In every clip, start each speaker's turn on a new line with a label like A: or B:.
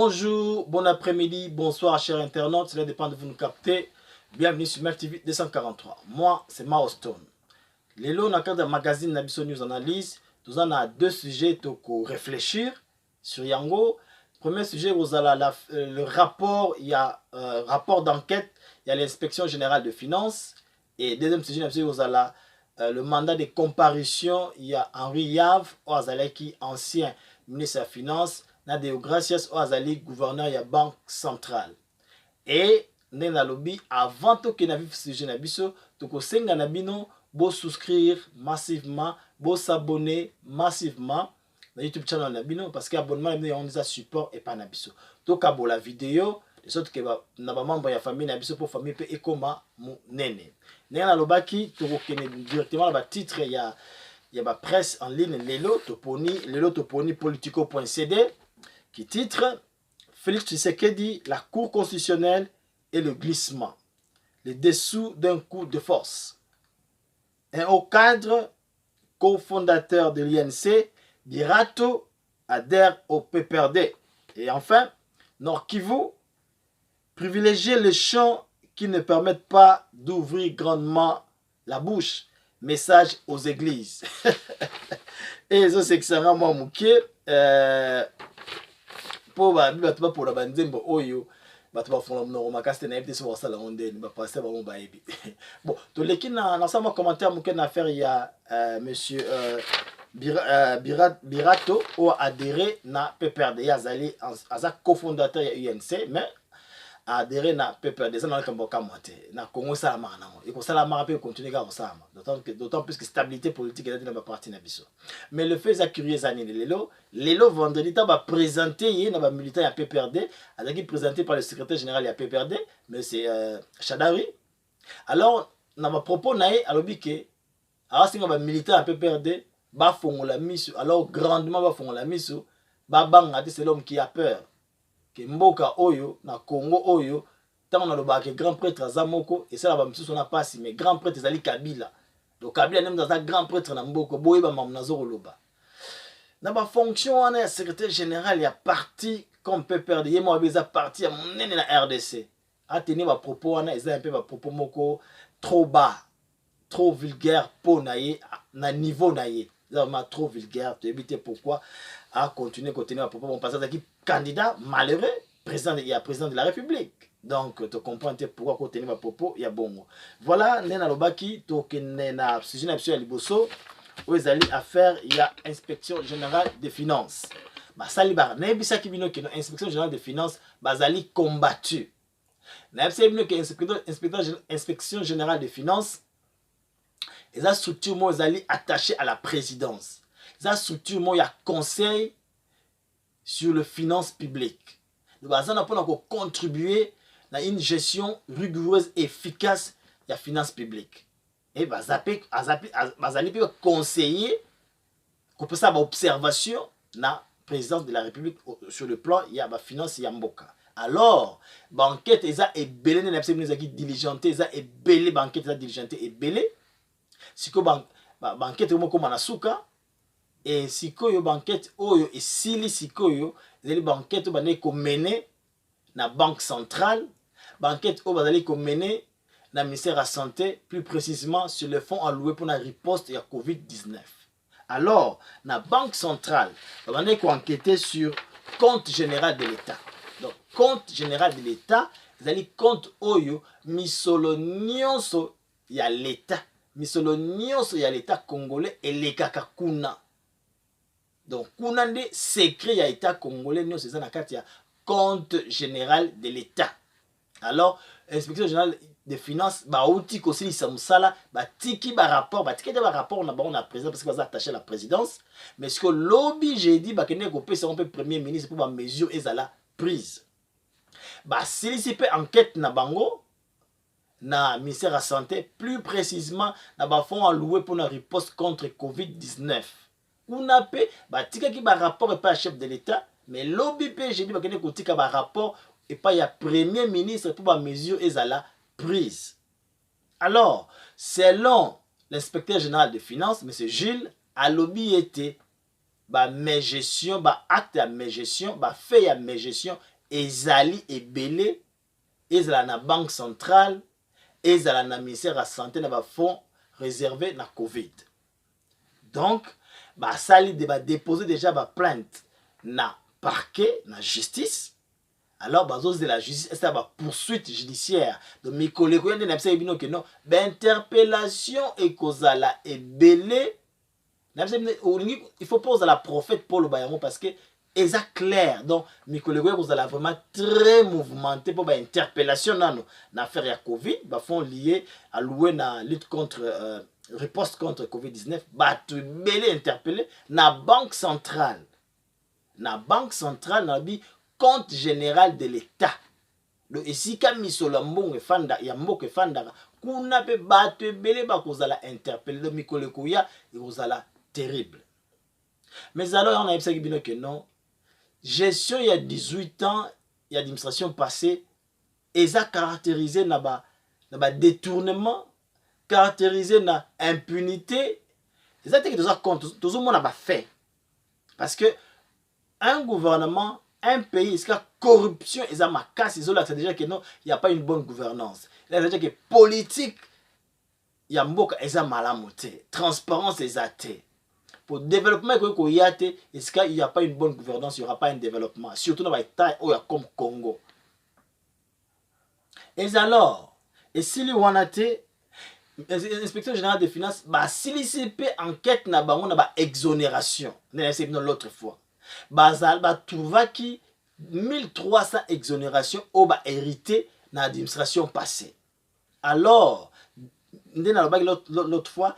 A: Bonjour, bon après-midi, bonsoir chers internautes, cela dépend de vous nous capter. Bienvenue sur Merc TV 243. Moi, c'est Mao Stone. Lelo, dans le cadre du magazine Nabiso News Analyse, nous avons deux sujets pour réfléchir sur Yango. Premier sujet, vous avez le rapport, il y a rapport d'enquête, il y a l'inspection générale de finances. Et deuxième sujet, vous avez le mandat de comparution, il y a Henri Yav, qui ancien ministre des Finances. Nadeo Gracias au Azali, gouverneur de la Banque centrale. Et nous lobby avant que nous vivons ce sujet, nous devons souscrire massivement, nous s'abonner massivement dans YouTube channel Nabino parce que l'abonnement est un support et pas Nabiso. Donc, à la vidéo, de sorte que nous avons membre de la famille Nabiso pour famille et comment mon néné. Nous avons directement le titre, il y a la presse en ligne, Lelo Toponi Politico.cd. Qui titre Félix Tshisekedi, la Cour constitutionnelle et le glissement, le dessous d'un coup de force. Un haut cadre, cofondateur de l'INC, Birato, adhère au PPRD. Et enfin, Nord Kivu, privilégier les champs qui ne permettent pas d'ouvrir grandement la bouche. Message aux églises. Et ça, c'est que ça rend moi mouké. Pour la banzembo oyo bato bafona mnoko makasi na yebite so basala ondeni bapasteur bango bayebi bon to leki na sama commentaire muke na affaire ya monsieur Birato o adhéré na PPRD azali aza cofondateur ya UNC mais adhéré na PPRD ça na kamboka moté na Congo ça la nango et ko sala mara pe continuer ka osama d'autant plus que stabilité politique est dans la partie na biso mais le fait ça curieux ani lelo vendredi ta ba présenter na ba militant ya PPRD azaki présenté par le secrétaire général ya PPRD mais c'est Chadawi alors na ba propos nae alobi ke asinga ba militant ya PPRD ba fongola miso alors grandement ba fongola miso ba banga c'est l'homme qui a peur que mboka oyo na Congo oyo tant on a le grand prêtre Zamoko et ça la bamsu sona passe mais grand prêtre Zali Kabila donc Kabila même dans un grand prêtre na mboko boye ba mamnazo loba na ba fonction on est secrétaire général il y a parti comme peut perdre yemo abeza parti à mon na RDC a tenir ba propos on est un peu ba propos moko trop bas trop vulgaire pour naie na niveau naie vraiment trop vulgaire tu éviter pourquoi à continuer à propos mon passage qui candidat malheureux président il y a président de la République donc tu comprends pourquoi continuer ma propos il y a bon voilà nena lobaki to kenena sujet na biso ya liboso o ezali affaire il y a inspection générale des finances ba sali ba na bisa ki bino ke inspection générale des finances bazali combattu na bisa bino ke inspection générale des finances et la structure mo ezali attaché à la présidence la structure mo ya conseil sur les finances publiques. Nous allons contribuer à une gestion rigoureuse et efficace de la finance publique. Et nous allons conseiller, qu'on ça observation de la présidence de la République sur le plan de la finance et de Mboka. Alors, banquette est belé, nous avons diligenté, belé, banquette diligenté et belé. Si que banquette est comme Anasuka, et si koyo banquette oyo et sili si koyo zeli banquette bane ko mener na banque centrale banquette o bazali ko mener na ministère de la santé plus précisément sur le fonds alloué pour la riposte à Covid-19 alors na banque centrale bane ko enquêter sur compte général de l'État donc compte général de l'État zali compte oyo misolo nyonso ya l'État misolo nyonso ya l'État congolais et les kakakuna. Donc, kuna nde secret ya État congolais nous c'est ça na kati ya compte général de l'État. Alors, inspection générale des finances ba outi ko sili samsala ba tiki ba rapport na ba on a président parce que va attaché à la présidence mais ce que lobby j'ai dit ba kene ko pesa on peut premier ministre pour ba mesure ezala prise. Ba sili si peut enquête na bango na ministère de la santé plus précisément na ba fonds alloué pour la riposte contre Covid-19. On a fait qui ba rapport et pas chef de l'État mais l'OBP j'ai dit bakene kotika ba rapport et pas ya premier ministre pour ba mesure ezala prise. Alors selon l'inspecteur général des finances monsieur Gilles a lobby était ba mes gestion ba acte ya mes gestion ba fait ya mes gestion ezali ebele, ezala na banque centrale, ezala na ministère ya santé na ba fonds réservés na Covid. Donc, basali de déposer déjà ba plainte na parquet, na justice. Alors, de la justice, c'est la poursuite judiciaire. Donc, mes collègues, non, interpellation et causala et belé. Il faut poser la prophète Paul Bayamo parce que c'est clair. Donc, mes collègues, vous allez vraiment très mouvementé pour l'interpellation dans l'affaire de Covid. Ils font lié à louer la lutte contre, riposte contre Covid-19. Ils belé interpellé na banque centrale. Na banque centrale, na bi compte général de l'État. Donc ici comme misolo mbongo fanda ya mboke fanda kuna pe bato ebele ba kozala interpeller le mikolo kuya kozala terrible. Mais alors on a observé bino que non gestion il y a 18 ans il y a administration passée et ça caractérisé na ba détournement, caractérisé na impunité. Ça que ça compte tout le monde a pas fait. Parce que un gouvernement, un pays, est-ce que la corruption est ma casse, c'est déjà que non, il n'y a pas une bonne gouvernance. C'est déjà que politique, il y a beaucoup de malamoté, transparence est athée. Pour le développement, est-ce qu'il n'y a pas une bonne gouvernance, il n'y aura pas un développement, surtout dans les tailles comme Congo. Et alors, et si le wanate, l'inspecteur général des finances, si l'ICP enquête na exonération, c'est l'autre fois. Bazal trouva qui 1300 exonérations au hérité dans l'administration passée. Alors, l'autre fois,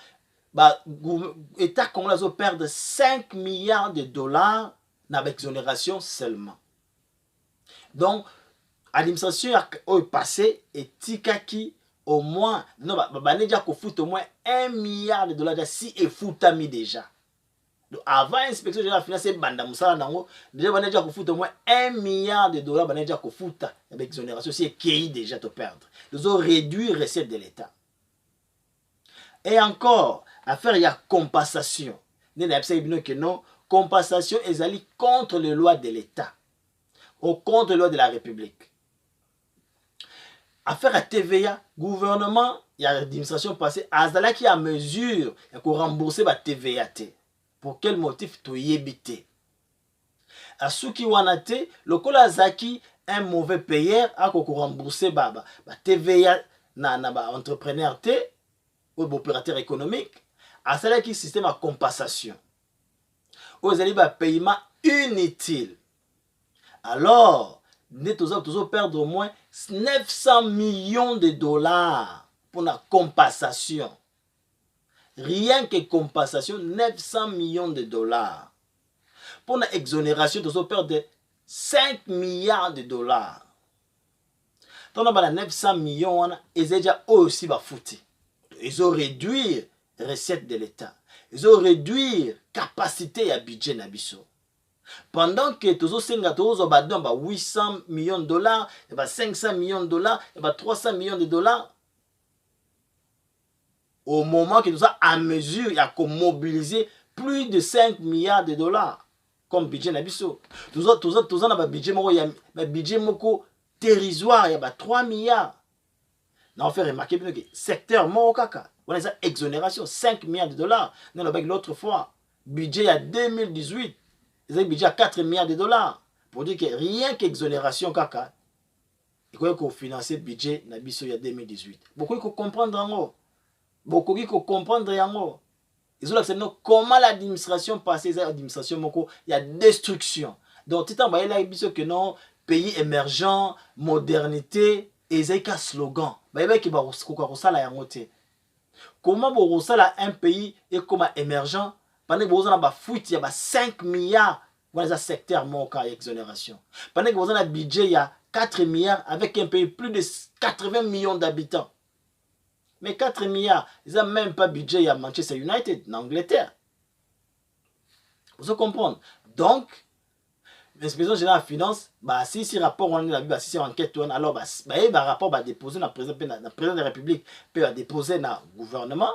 A: l'État congolais perd 5 milliards de dollars dans l'exonération seulement. Donc, l'administration passée est tikaki au moins, non, déjà au moins 1 milliard de dollars si et foutami déjà. Donc, avant l'inspection générale des finances, banda musala nango déjà banaja ko futa au moins 1 milliard de dollars banaja ko futa avec exonération c'est qui déjà te perdre. Ils ont réduit les recettes de l'État. Et encore affaire il y a compensation. N'est que non compensation ezali contre les lois de l'État ou contre les lois de la République. Affaire à TVA, gouvernement, il y a l'administration passée azala qui a mesure pour rembourser la TVA. Pour quel motif tu y éviter? À ceux qui wanate, le kolazaki un mauvais payeur a remboursé baba TVA na entrepreneur te ou opérateur économique à cela qui système à compensation. Aux allez paiement inutile. Alors, nous toujours perdre au moins 900 millions de dollars pour la compensation. Rien que compensation, 900 millions de dollars. Pour la exonération, nous avons perdu 5 milliards de dollars. Donc, on a 900 millions, ils ont déjà aussi foutu. Ils ont réduit les recettes de l'État. Ils ont réduit la capacité à budget nabiso. Pendant que nous avons 800 millions de dollars, 500 millions de dollars, 300 millions de dollars, au moment que nous avons à mesure de mobiliser plus de 5 milliards de dollars comme budget nabiso. Nous avons un budget dérisoire, il y a 3 milliards. Nous avons fait remarquer que le secteur Morokaka, on a une exonération 5 milliards de dollars. Nous avons l'autre fois, budget à 2018, ils ont un budget à 4 milliards de dollars. Pour dire que rien qu'exonération kaka, il faut financer le budget nabiso il y a 2018. Beaucoup il faut comprendre. Beaucoup qui comprendre yango. Ils ont accepté comment l'administration passée l'administration il y a destruction. Donc tout en là il que non pays émergent, modernité et ils ont un slogan. Bah qui va ça yango te. Comment vous ça un pays et comme émergent pendant que vous avez fuite il y a 5 milliards dans le secteur moka exonération. Pendant que vous avez un budget il y a 4 milliards avec un pays plus de 80 millions d'habitants. Mais 4 milliards, ils n'ont même pas budget à Manchester United, en Angleterre. Vous comprenez? Donc, l'inspection générale des finances, si rapport on a si enquête alors rapport va déposer dans le président de la République, peut déposer dans le gouvernement,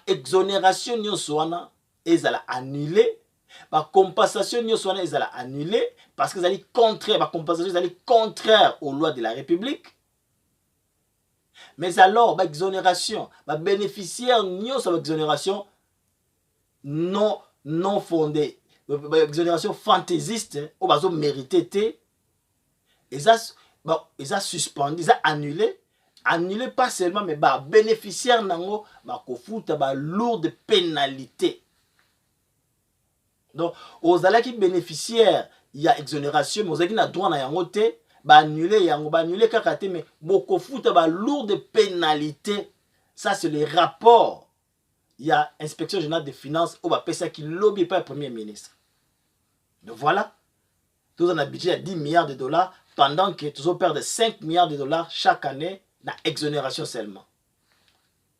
A: exonération nyonso wana ezala annulé ba compensation nyonso wana ezala annulé parce que ezali contraire, ba compensation ezali contraire aux lois de la République. Mais alors ba exonération, ba bénéficiaire nyonso ba exonération non fondée, ba exonération fantaisiste ou bazo mérité té, eza suspendu, eza annulé. Annulé pas seulement, mais bah bénéficiaire nango bah kofuta bah lourde pénalité. Donc aux alaki bénéficiaire il y a exonération, mais aux alaki na droit na yango te bah annulé yango bah annulé kaka te, mais boko futa bah lourde pénalité. Ça c'est le rapport. Il y a inspection générale des finances ou bah pesa qui lobby pas le premier ministre. Donc voilà. Tous on a budget à 10 milliards de dollars pendant que tous on perd 5 milliards de dollars chaque année. Na exonération seulement.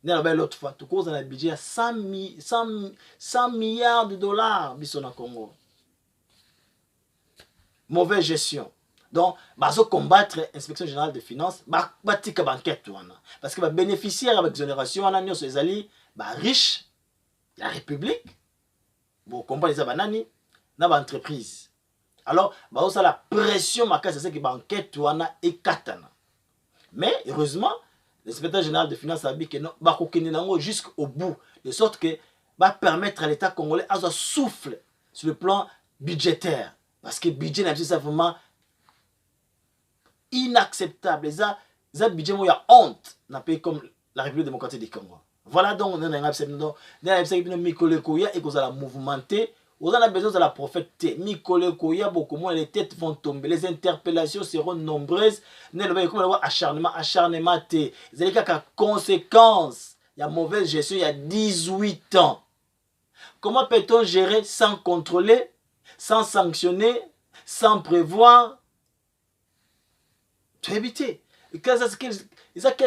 A: L'autre fois, tout cause on a budget à 100 milliards de dollars biso na Congo. Mauvaise gestion. Donc, bazo combattre l'inspection générale des finances, batika banquette wana. Parce que ba bénéficiaire avec exonération wana nyonso ezali ba riche, la République. Bon, comprendre les banani na ba entreprise. Alors, bazo ça la pression makasi c'est que banquette wana ekatana. Mais heureusement, l'inspecteur général de finances a dit que non, jusqu'au bout, de sorte que va permettre à l'État congolais à se souffler sur le plan budgétaire. Parce que le budget c'est vraiment inacceptable. Les budget, il y a honte dans un pays comme la République démocratique du Congo. Voilà donc, on a un mouvementé. Vous en avez besoin de la prophète. Mikole Koya, beaucoup moins les têtes vont tomber. Les interpellations seront nombreuses. Acharnement. Vous avez quelques conséquences. Il y a mauvaise gestion il y a 18 ans. Comment peut-on gérer sans contrôler, sans sanctionner, sans prévoir? Tu as évité. Quel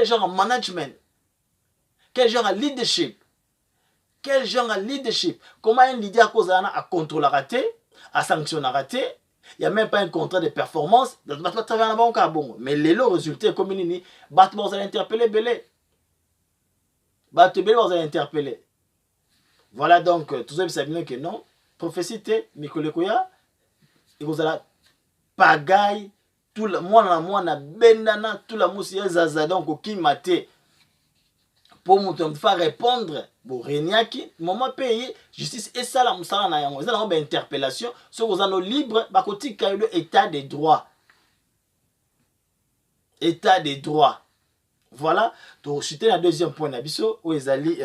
A: genre de management? Quel genre de leadership? Quel genre de leadership? Comment un leader a contrôler raté, à sanctionner raté? Il n'y a même pas un contrat de performance. Mais les résultats comme il dit, vous allez interpeller belé. Vous allez interpeller. Voilà donc, tout ça, vous savez que non. Prophétie, Mikole Koya, et vous allez pagaille, tout le monde, bendana, tout le monde, zaza, donc, qui maté. Pour nous faire répondre, pour Renyaki, moment payé, justice et ça, la moussala na yango. Ils ont une interpellation, ceux qui sont libres, bah côté le état des droits. État des droits. Voilà. Donc, c'était le deuxième point d'abisso, où ils allaient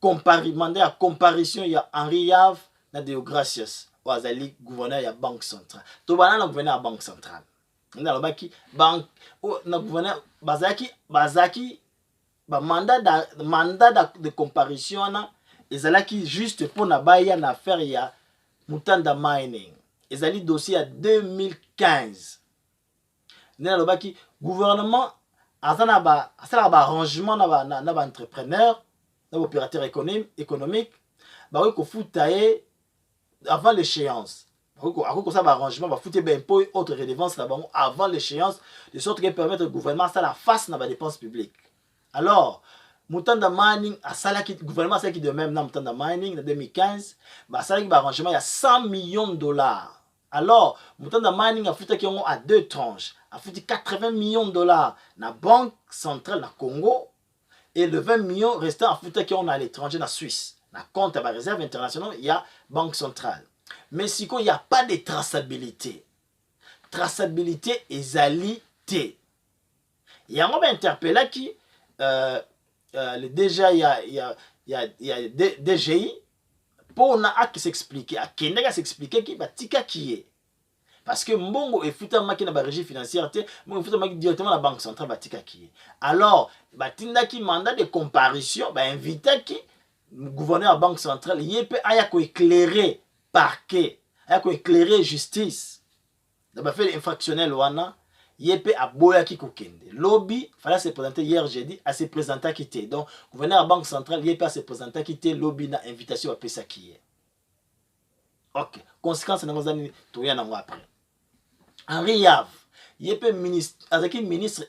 A: demander à comparaison, il y a Henri Yav, na Deo Gracias, où ils allaient gouverneur, il y a Banque Centrale. Donc, voilà, le gouverneur à Banque Centrale. On a le baki, banque, le gouverneur, Bazaki, mandat de comparution ezalaki juste pour na baya na affaire ya Mutanda Mining. Ezali dossier à 2015. Nena lobaki gouvernement asana ba arrangement na ba entrepreneur, na opérateur économique, ba ko futaye avant l'échéance. Ako ça ba arrangement ba futé ba impôt autre redevance là avant l'échéance de sorte que permettre au gouvernement ça la face na ba dépenses publiques. Alors, Mutanda Mining, le gouvernement a de même dans Mutanda Mining en 2015, il y a un arrangement, il y a 100 millions de dollars. Alors, Mutanda Mining a fait à deux tranches, a fait 80 millions de dollars dans la Banque centrale du Congo et le 20 millions restant a fait à l'étranger, dans la Suisse. Dans le compte à la réserve internationale, il y a Banque centrale. Mais si il n'y a pas de traçabilité, traçabilité est alité. Il y a un interpellé qui déjà il y a DGI pour s'expliquer à Kenya s'expliquer qui batika qui est parce que mbongo et futa maki na ba régie financière te mbongo futa maki directement la banque centrale batika qui est alors batinda qui mandat de comparution ba invita qui gouverneur la banque centrale yépe aya ko éclairer parquet aya ko éclairer justice da ba fait infractionnel wana Yépe a boyaki kokende. Lobby, fallait se présenter hier jeudi, à se présenter qui était. Donc, gouverneur à la Banque centrale, Yépe a se présenter qui était. Lobby na invitation à Pesa qui est. Ok. Conséquence, nous allons tout y en après. Henri Yav, Yépe ministre,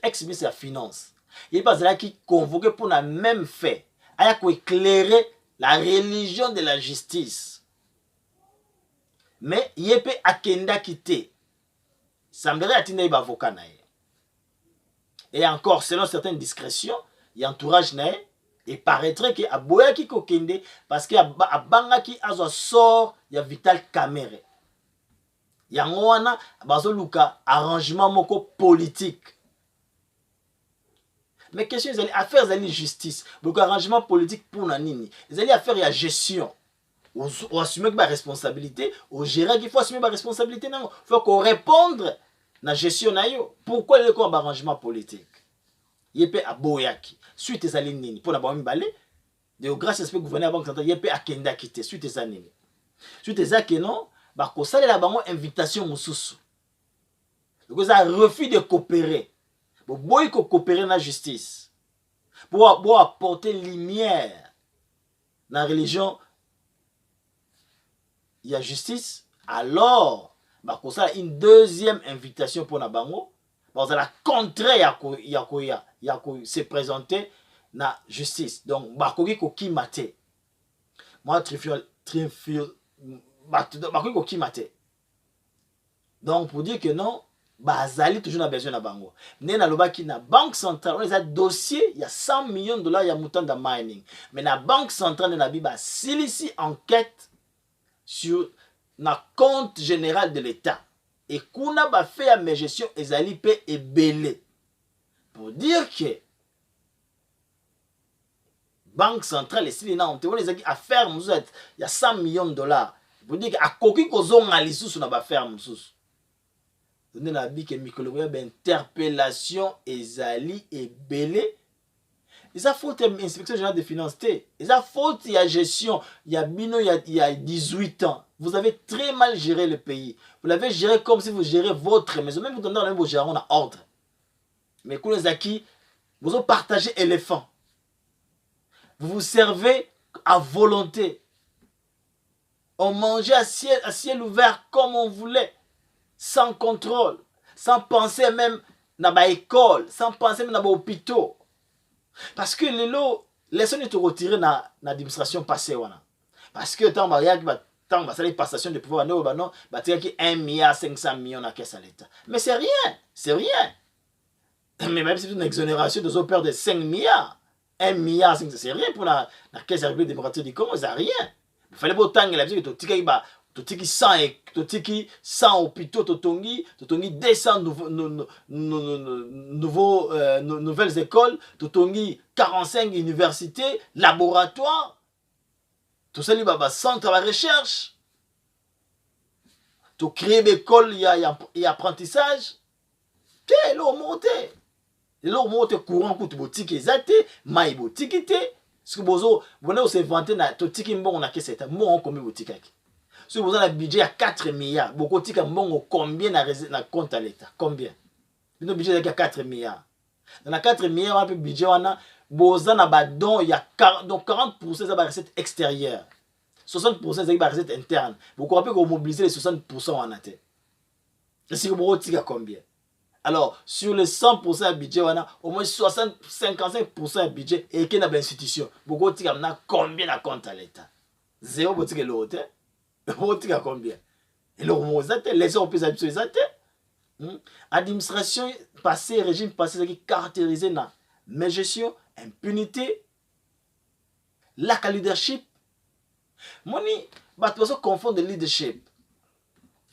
A: ex-ministre de la Finance. Yépe a qui convoqué pour le même fait. Il a éclairer la religion de la justice. mais yepe akenda kité semblerait atinda ba avocat na ye. Et encore selon certaines discrétions il y a entourage na ye et paraîtrait que aboyaki kokende parce que abangaki azwa sort ya Vital Kamerhe yango wana bazoluka arrangement moko politique. Mais question ezali affaire ezali justice donc arrangement politique pour na nini ezali affaire ya gestion ou assumer ba responsabilité au gérer qu'il faut assumer ba responsabilité nango faut qu'on répondre na gestion na yo pourquoi le ko ba arrangement politique yepe aboyaki suite ezali nini pour na ba mibale de grâce à gouverneur banque centrale yepe akenda kité suite ezali nini suite ezaki non ba ko salela bango invitation mususu donc ça refus de coopérer. Boy ko coopérer na justice pour apporter lumière dans la religion il y a justice alors bah ça une deuxième invitation pour na bango parce la contraire ya se présenter na justice donc bah ko kimate moi bah ko kimate donc pour dire que non bazali toujours na besoin na bango ne na lobaki na banque centrale on les a dossier il y a 100 millions de dollars ya Mutanda mining mais na banque centrale na biba silisi enquête sur na compte général de l'État et kuna ba fait ya gestion ezali pe ebele pour dire que banque centrale esili na onte on les a affaire mususu il y a 100 millions de dollars pour dire que akoki kozonga lisusu na ba faire mususu. Donner la vie que Mikolo interpellation ezali ebele. Et ça faute inspection générale des finances. Et ça faute il y a gestion. Il y a bino il y a 18 ans. Vous avez très mal géré le pays. Vous l'avez géré comme si vous gérez votre maison. Même vous donnez même vos gérants à ordre. Mais quand les acquis, vous avez partagé éléphant. Vous vous servez à volonté. On mangeait à ciel ouvert comme on voulait. Sans contrôle, sans penser même dans ba école, sans penser même dans ba hôpitaux. Parce que les lots, les gens te retirer dans l'administration passée wana. Parce que tant ba yak ba tant ba sali passation de pouvoir non ba non, ba tia ki 1 milliard 500 millions na caisse à l'État. Mais c'est rien, c'est rien. Mais même si c'est une exonération de père de 5 milliards, 1 milliard 500 c'est rien pour la caisse de la République démocratique du Congo, c'est rien. Il fallait pas tant que la vie to tika ba totiki 100 hôpitaux, totongi 200 nouvelles écoles, totongi 45 universités, laboratoires, tout ça, il y a centre de recherche, tu crées des écoles et apprentissage, tu l'eau monte courant pour boutique ezate, maï boutique te, parce que vous venez vous inventer na totiki mbongo na kese ta, mbongo comme boutique aki. Si vous avez un budget à 4 milliards, beaucoup de gens combien na compte à l'État? Combien? Le budget est à 4 milliards. Dans 4 milliards, on a un budget, vous avez don, il y a 40% de la recette extérieure. 60% de la recette interne. Vous comprenez que vous mobilisez les 60% en athée. Si vous avez combien? Alors, sur les 100% du budget, on a au moins 55% du budget et qu'il y a une institution. Vous avez combien de compte à l'État? Zéro, vous avez l'autre. Vous combien? Et le les européens administration passée, régime passé, qui caractérisé na mais gestion, impunité, lack de leadership. Moni, bah tu vas confondre leadership.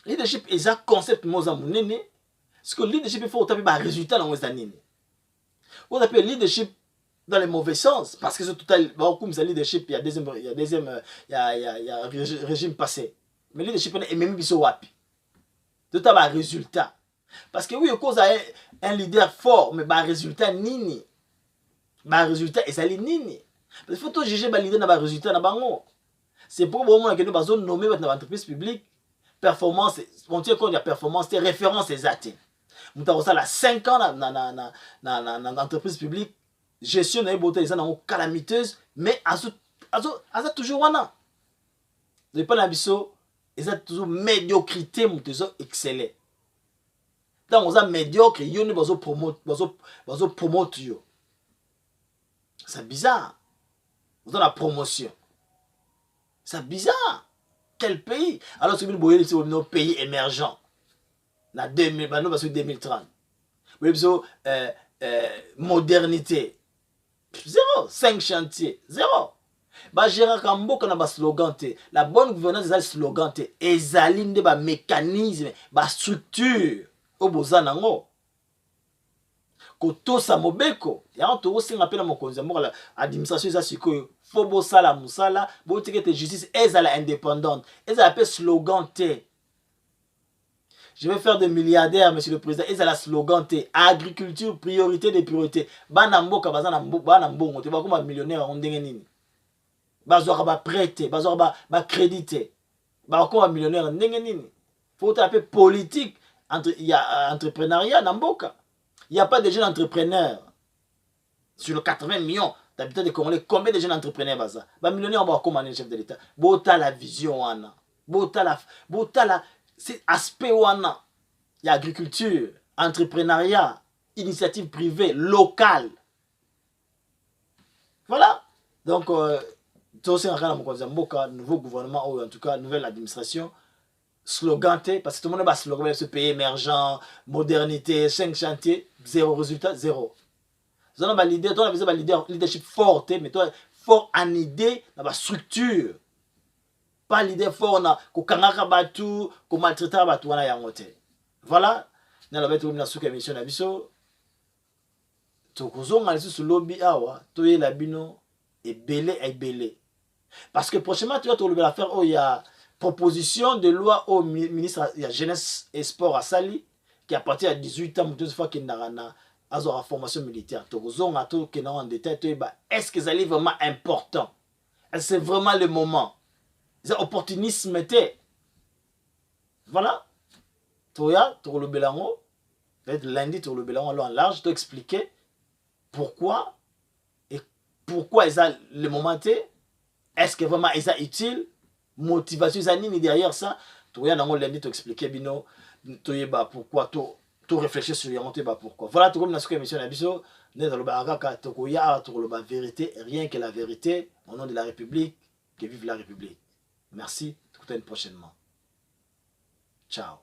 A: Leadership est un concept mozamounene. Parce que leadership il faut taper un résultat dans les années. On appelle leadership dans le mauvais sens parce que c'est total comme ça leadership il y a régime passé mais leadership est même biso wapi tout a un résultat parce que oui cause un leader fort mais ba résultat nini ba résultat et ça nini parce qu'il faut juger ba leader na ba résultat na bango c'est pour bon moment que nous bazon nommer dans entreprise publique performance on tient compte de la performance c'est référence exacte muta ça la 5 ans dans entreprise publique gestion na boté ça na calamiteuse mais azo toujours wana de pas na biso ça toujours médiocrité mutezo exceller dans on a médiocre yo ne bazo promote yo c'est bizarre vous dans la promotion c'est bizarre Quel pays? Alors, si vous voyez, c'est un pays émergent. Dans 2030. Modernité. Zéro. 5 chantiers. Zéro. Gérard Kamboka na slogan te. La bonne gouvernance est slogan te. Ezali nde ba mécanisme, ba structure. Oboza nango. Kotosa mobeko. Ya on to singa pe na mokonzi moko la administration za sikoyo. Fobo sala musala, bo tekete justice ezala indépendante. Ezala pe slogan te. Je vais faire des milliardaires, monsieur le président. Ezala slogan te. Agriculture priorité des priorités. Bana mboka bazana bana mbongo te ba kuma millionnaire on ndenge nini. Bazora ba prêter, bazora ba créditer. Ba kuma millionnaire ndenge nini. Faut taper politique entre il y a entrepreneuriat na mboka. Il n'y a pas de jeunes entrepreneurs. Sur le 80 millions d'habitants de Congolais, combien de jeunes entrepreneurs baza? Ba millionnaire on va comment le chef de l'État. Bota la vision wana. Bota la c'est aspect wana. Il y a agriculture, entrepreneuriat, initiative privée, locale. Voilà. Donc nouveau gouvernement ou en tout cas nouvelle administration sloganté parce que tout le monde va slogan ce pays émergent, modernité, 5 chantiers, zéro résultat, zéro. Vous avez un leader, toi vous avez un leadership fort, mais toi fort en idée, dans la structure. Pas leader fort na ko kangaka batu, ko maltraiter batu wana yango te. Voilà, na la beto na suka émission na biso. To kozonga lisu lobby awa, to yela bino ebele. Parce que prochainement, tu vas te lever l'affaire où il y a proposition de loi au ministre de la Jeunesse et Sport à Sali, qui a parti à 18 ans, une fois qu'il a une formation militaire. Est-ce que ça est vraiment important? Est-ce que c'est vraiment le moment? C'est opportunisme. Voilà. Toya, tu le belango. Lundi, tu le belango en large, tu expliquer pourquoi et pourquoi est-ce le moment? Est-ce que vraiment c'est utile? Motivation c'est derrière ça. Tu regardes dans lundi tu expliquer bino tu pourquoi tu réfléchir sur pourquoi. Voilà tout comme dans cette émission na biso né dans le baraka to koya to le vérité rien que la vérité au nom de la République, que vive la République. Merci, tout prochainement. Ciao.